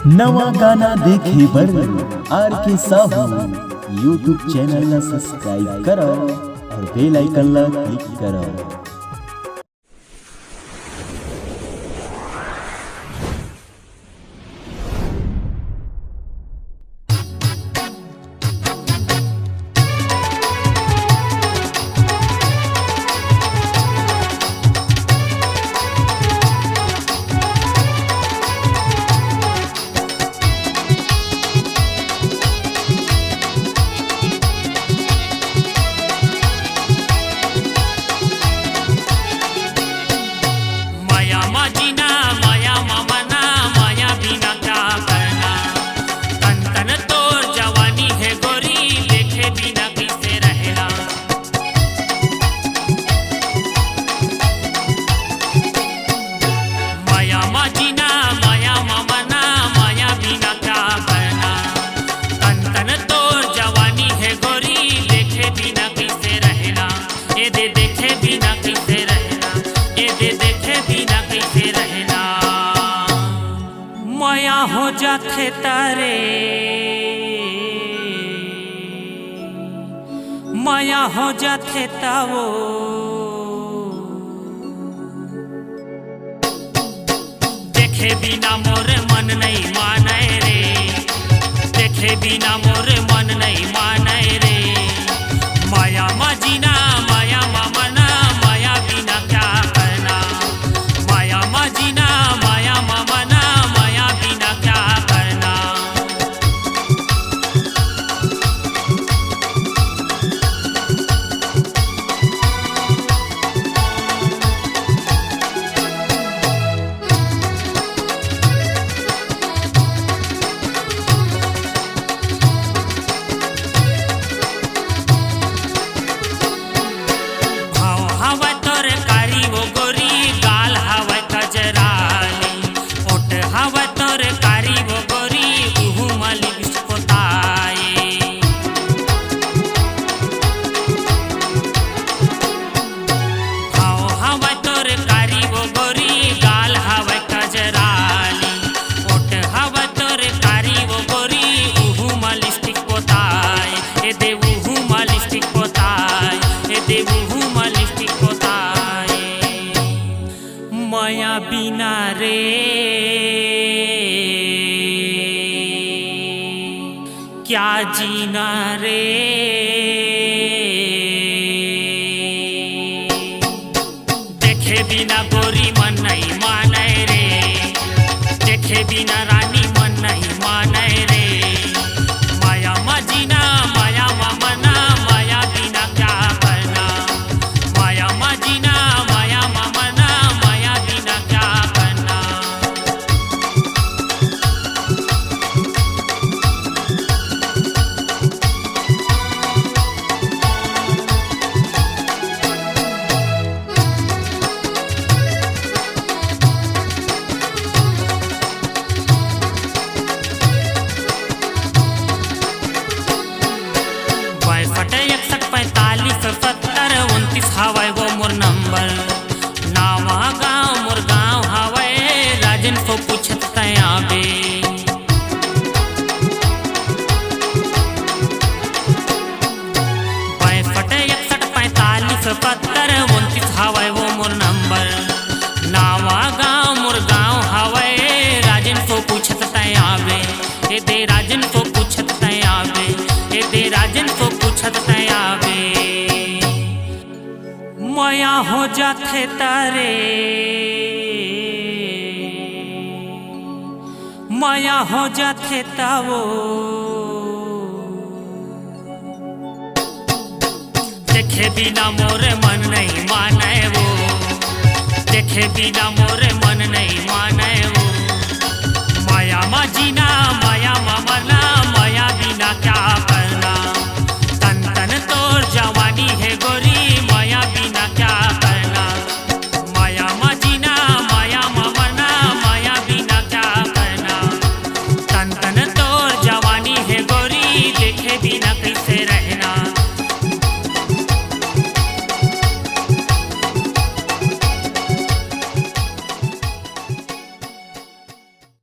नवा गाना देखे बर आर के साहू यूट्यूब चैनल ला सब्सक्राइब करो और बेल आइकन ला क्लिक करो। माया हो जाथे तारे माया हो जाथे तावो देखे बिना मोर मन नहीं माने रे, देखे बिना मोर मन नहीं माने रे। माया मजीना माया ममना माया बिना क्या करना, माया मजीना माया ममना माया बिना क्या करना। हवा तोर कारी वो गोरी गाल हवा कजराली, ओट हवा तोर कारी वो गोरी उहु मालिक पोताए। हवा तोर कारी वो गोरी गाल हवा कजराली, ओट हवा तोर कारी वो गोरी उहु मालिक पोताए। ए देव उहु मालिक पोताए, ए देव उहु मालिक पोताए। माया बिना रे क्या जीना रे, देखे बिना गोरी मन नहीं माने रे, देखे बिना रानी मन नहीं माने रे। माया मजीना माया ममना माया बिना क्या करना, माया मजीना माया ममना माया बिना क्या करना। फटे 61 45 70 29 हवाई वो मोर नंबर। नावा गाँव मोर गाँव हवाई राजन को पूछत तयाबे। फटे 61 45 70 29 हवाई वो मोर नंबर। नावा गाँव मोर गाँव हवाई राजन को पूछत तयाबे। ए दे राजन को पूछत तयाबे, ए दे राजन को पूछत तयाबे। माया हो जाथे तारे माया हो जाथे तावो देखे बिना मोर मन नहीं माने वो, देखे बिना मोर मन नहीं